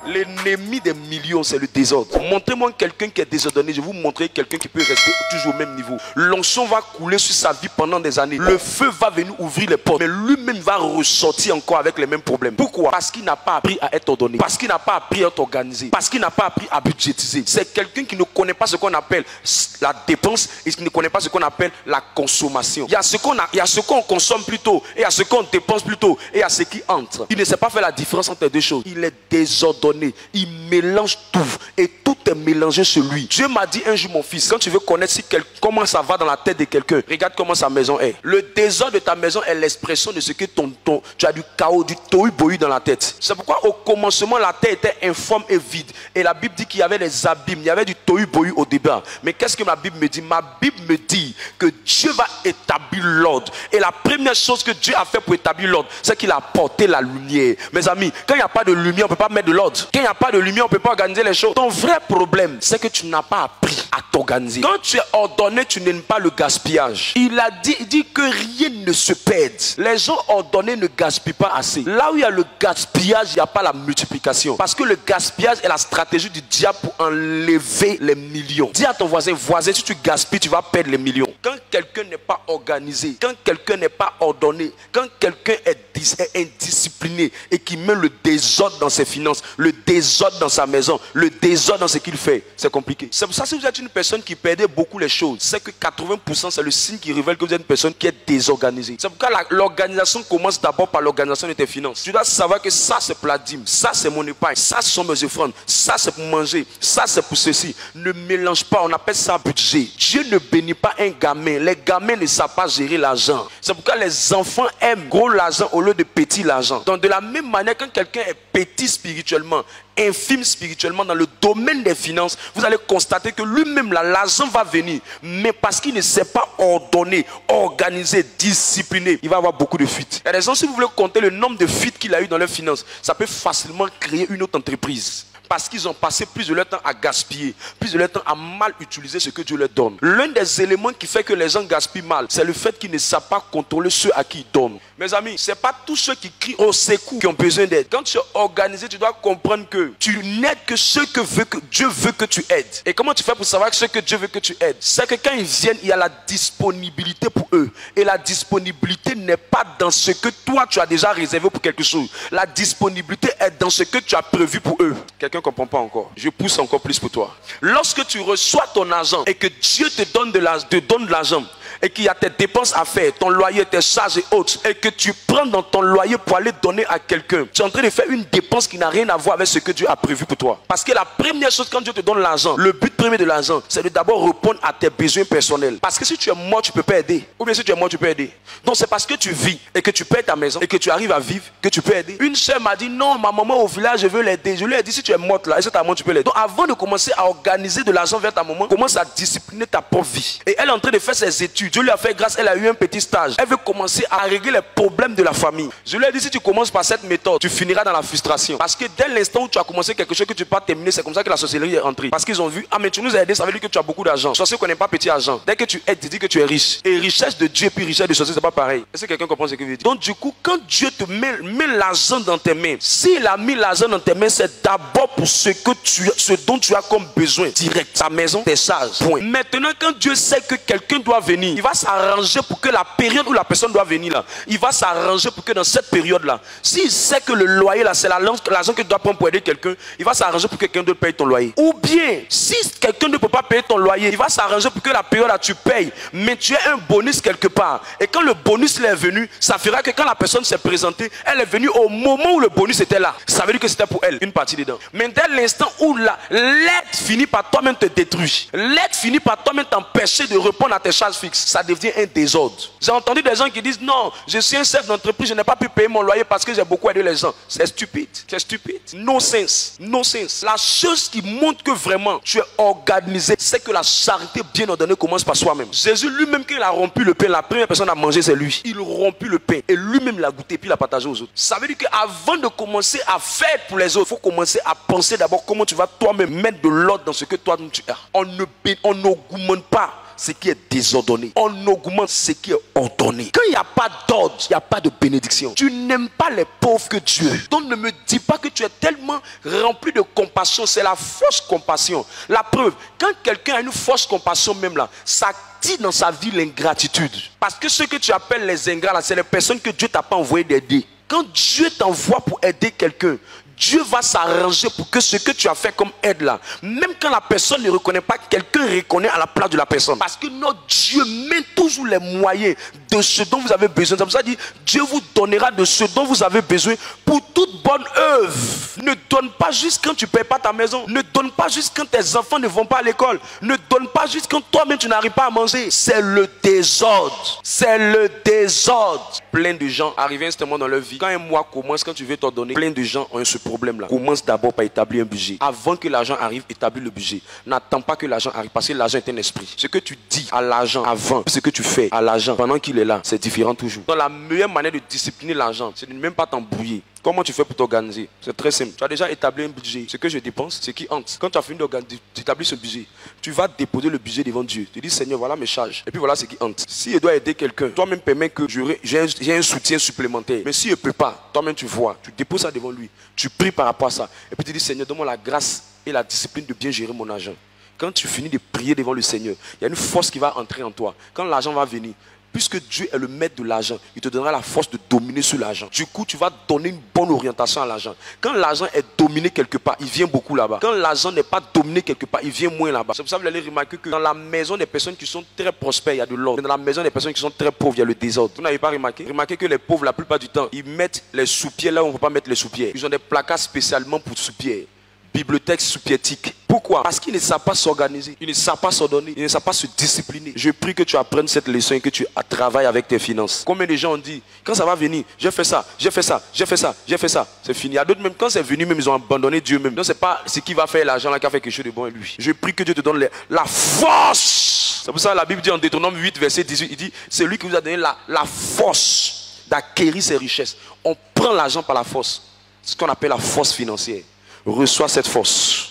L'ennemi des millions, c'est le désordre. Montrez-moi quelqu'un qui est désordonné, je vais vous montrer quelqu'un qui peut rester toujours au même niveau. L'onction va couler sur sa vie pendant des années. Le feu va venir ouvrir les portes, mais lui-même va ressortir encore avec les mêmes problèmes. Pourquoi? Parce qu'il n'a pas appris à être ordonné, parce qu'il n'a pas appris à être organisé, parce qu'il n'a pas appris à budgétiser. C'est quelqu'un qui ne connaît pas ce qu'on appelle la dépense et qui ne connaît pas ce qu'on appelle la consommation. Il y a ce qu'on consomme plutôt, et il y a ce qu'on dépense plutôt, et il y a ce qui entre. Il ne sait pas faire la différence entre les deux choses. Il est désordonné, il mélange tout, et tout est mélangé chez lui. Dieu m'a dit un jour, mon fils, quand tu veux connaître comment ça va dans la tête de quelqu'un, regarde comment sa maison est. Le désordre de ta maison est l'expression de ce que tu as du chaos, du tohu-bohu dans la tête. C'est pourquoi au commencement la terre était informe et vide, et la Bible dit qu'il y avait des abîmes, il y avait du tohu-bohu au début. Mais qu'est-ce que ma Bible me dit? Ma Bible me dit que Dieu va établir l'ordre, et la première chose que Dieu a fait pour établir l'ordre, c'est qu'il a apporté la lumière. Mes amis, quand il n'y a pas de lumière, on ne peut pas mettre de l'ordre. Quand il n'y a pas de lumière, on ne peut pas organiser les choses. Ton vrai problème, c'est que tu n'as pas appris à t'organiser. Quand tu es ordonné, tu n'aimes pas le gaspillage. Il dit que rien ne se perd. Les gens ordonnés ne gaspillent pas assez. Là où il y a le gaspillage, il n'y a pas la multiplication. Parce que le gaspillage est la stratégie du diable pour enlever les millions. Dis à ton voisin, si tu gaspilles, tu vas perdre les millions. Quand quelqu'un n'est pas organisé, quand quelqu'un n'est pas ordonné, quand quelqu'un est indiscipliné et qui met le désordre dans ses finances, le désordre dans sa maison, le désordre dans ce qu'il fait, c'est compliqué. C'est pour ça que si vous êtes une personne qui perdait beaucoup les choses, c'est que 80% c'est le signe qui révèle que vous êtes une personne qui est désorganisée. C'est pourquoi l'organisation commence d'abord par l'organisation de tes finances. Tu dois savoir que ça c'est pour la dîme, ça c'est mon épargne, ça ce sont mes offrandes, ça c'est pour manger, ça c'est pour ceci. Ne mélange pas, on appelle ça budget. Dieu ne bénit pas un gamin. Les gamins ne savent pas gérer l'argent. C'est pourquoi les enfants aiment gros l'argent au lieu de petit l'argent. Donc de la même manière, quand quelqu'un est petit spirituellement, infime spirituellement dans le domaine des finances, vous allez constater que lui-même l'argent va venir, mais parce qu'il ne sait pas ordonner, organiser, discipliner, il va avoir beaucoup de fuites. Et les gens, si vous voulez compter le nombre de fuites qu'il a eu dans leurs finances, ça peut facilement créer une autre entreprise. Parce qu'ils ont passé plus de leur temps à gaspiller, plus de leur temps à mal utiliser ce que Dieu leur donne. L'un des éléments qui fait que les gens gaspillent mal, c'est le fait qu'ils ne savent pas contrôler ceux à qui ils donnent. Mes amis, ce n'est pas tous ceux qui crient au secours qui ont besoin d'aide. Quand tu es organisé, tu dois comprendre que tu n'aides que ceux que Dieu veut que tu aides. Et comment tu fais pour savoir que ceux que Dieu veut que tu aides? C'est que quand ils viennent, il y a la disponibilité pour eux. Et la disponibilité n'est pas dans ce que toi tu as déjà réservé pour quelque chose. La disponibilité est dans ce que tu as prévu pour eux. Quelqu'un ne comprend pas encore. Je pousse encore plus pour toi. Lorsque tu reçois ton argent et que Dieu te donne de l'argent, et qu'il y a tes dépenses à faire, ton loyer, tes charges et autres, et que tu prends dans ton loyer pour aller donner à quelqu'un, tu es en train de faire une dépense qui n'a rien à voir avec ce que Dieu a prévu pour toi. Parce que la première chose quand Dieu te donne l'argent, le but premier de l'argent, c'est de d'abord répondre à tes besoins personnels. Parce que si tu es mort, tu ne peux pas aider. Ou bien si tu es mort, tu peux aider. Donc c'est parce que tu vis et que tu payes ta maison et que tu arrives à vivre que tu peux aider. Une soeur m'a dit non, ma maman au village, je veux l'aider. Je lui ai dit si tu es morte là, et si ta maman, tu peux l'aider. Donc avant de commencer à organiser de l'argent vers ta maman, commence à discipliner ta propre vie. Et elle est en train de faire ses études. Dieu lui a fait grâce, elle a eu un petit stage. Elle veut commencer à régler les problèmes de la famille. Je lui ai dit si tu commences par cette méthode, tu finiras dans la frustration. Parce que dès l'instant où tu as commencé quelque chose que tu ne peux pas terminer, c'est comme ça que la sorcellerie est entrée. Parce qu'ils ont vu, ah mais tu nous as aidé, ça veut dire que tu as beaucoup d'argent. Sorcier ne connaît pas petit argent. Dès que tu aides, tu dis que tu es riche. Et richesse de Dieu puis richesse de sorcier, c'est pas pareil. Est-ce que quelqu'un comprend ce que je veux dire? Donc du coup, quand Dieu te met l'argent dans tes mains, s'il a mis l'argent dans tes mains, c'est d'abord pour ce dont tu as comme besoin direct. Ta maison, tes charges. Point. Maintenant, quand Dieu sait que quelqu'un doit venir, il va s'arranger pour que la période où la personne doit venir là, il va s'arranger pour que dans cette période-là, s'il sait que le loyer là, c'est l'argent que tu dois prendre pour aider quelqu'un, il va s'arranger pour que quelqu'un d'autre paye ton loyer. Ou bien, si quelqu'un ne peut pas payer ton loyer, il va s'arranger pour que la période là, tu payes, mais tu as un bonus quelque part. Et quand le bonus est venu, ça fera que quand la personne s'est présentée, elle est venue au moment où le bonus était là. Ça veut dire que c'était pour elle, une partie dedans. Mais dès l'instant où l'aide finit par toi-même te détruire, l'aide finit par toi-même t'empêcher de répondre à tes charges fixes, ça devient un désordre. J'ai entendu des gens qui disent non, je suis un chef d'entreprise, je n'ai pas pu payer mon loyer parce que j'ai beaucoup aidé les gens. C'est stupide, c'est stupide. No sense, no sense. La chose qui montre que vraiment tu es organisé, c'est que la charité bien ordonnée commence par soi-même. Jésus lui-même, quand il a rompu le pain, la première personne à manger c'est lui. Il rompit le pain et lui-même l'a goûté puis l'a partagé aux autres. Ça veut dire qu'avant de commencer à faire pour les autres, il faut commencer à penser d'abord comment tu vas toi-même mettre de l'ordre dans ce que toi tu as. On n'augmente pas ce qui est désordonné. On augmente ce qui est ordonné. Quand il n'y a pas d'ordre, il n'y a pas de bénédiction. Tu n'aimes pas les pauvres que Dieu. Donc ne me dis pas que tu es tellement rempli de compassion. C'est la fausse compassion. La preuve, quand quelqu'un a une fausse compassion même là, ça active dans sa vie l'ingratitude. Parce que ceux que tu appelles les ingrats là, c'est les personnes que Dieu t'a pas envoyé d'aider. Quand Dieu t'envoie pour aider quelqu'un, Dieu va s'arranger pour que ce que tu as fait comme aide là, même quand la personne ne reconnaît pas, quelqu'un reconnaît à la place de la personne. Parce que notre Dieu met toujours les moyens de ce dont vous avez besoin. C'est pour ça qu'il dit, Dieu vous donnera de ce dont vous avez besoin pour toute bonne œuvre. Ne donne pas juste quand tu ne payes pas ta maison. Ne donne pas juste quand tes enfants ne vont pas à l'école. Ne donne pas juste quand toi-même tu n'arrives pas à manger. C'est le désordre. C'est le désordre. Plein de gens arrivent instamment dans leur vie. Quand un mois commence, quand tu veux t'en donner, plein de gens ont ce problème-là. Commence d'abord par établir un budget. Avant que l'argent arrive, établis le budget. N'attends pas que l'argent arrive parce que l'argent est un esprit. Ce que tu dis à l'argent avant, ce que tu fais à l'argent pendant qu'il est là, c'est différent toujours. Donc la meilleure manière de discipliner l'argent, c'est de ne même pas t'embrouiller. Comment tu fais pour t'organiser? C'est très simple. Tu as déjà établi un budget. Ce que je dépense, ce qui entre. Quand tu as fini d'établir ce budget, tu vas déposer le budget devant Dieu. Tu dis, Seigneur, voilà mes charges. Et puis voilà ce qui entre. Si je dois aider quelqu'un, toi-même permets que j'ai un soutien supplémentaire. Mais si je ne peux pas, toi-même tu vois, tu déposes ça devant lui. Tu pries par rapport à ça. Et puis tu dis, Seigneur, donne-moi la grâce et la discipline de bien gérer mon argent. Quand tu finis de prier devant le Seigneur, il y a une force qui va entrer en toi. Quand l'argent va venir, puisque Dieu est le maître de l'argent, il te donnera la force de dominer sur l'argent. Du coup, tu vas donner une bonne orientation à l'argent. Quand l'argent est dominé quelque part, il vient beaucoup là-bas. Quand l'argent n'est pas dominé quelque part, il vient moins là-bas. C'est pour ça que vous allez remarquer que dans la maison des personnes qui sont très prospères, il y a de l'ordre. Dans la maison des personnes qui sont très pauvres, il y a le désordre. Vous n'avez pas remarqué? Remarquez que les pauvres, la plupart du temps, ils mettent les sous-pieds là où on ne peut pas mettre les sous-pieds. Ils ont des placards spécialement pour sous-pieds. Bibliothèque sous-piétique. Pourquoi? Parce qu'ils ne savent pas s'organiser, ils ne savent pas s'ordonner, ils ne savent pas se discipliner. Je prie que tu apprennes cette leçon et que tu travailles avec tes finances. Combien de gens ont dit, quand ça va venir, j'ai fait ça, j'ai fait ça, j'ai fait ça, j'ai fait ça, c'est fini. Il y a d'autres même, quand c'est venu même, ils ont abandonné Dieu même. Donc c'est pas ce qui va faire l'argent là qui a fait quelque chose de bon à lui. Je prie que Dieu te donne la force. C'est pour ça que la Bible dit en Deutéronome 8, verset 18, il dit, c'est lui qui vous a donné la force d'acquérir ses richesses. On prend l'argent par la force. Ce qu'on appelle la force financière. Reçois cette force.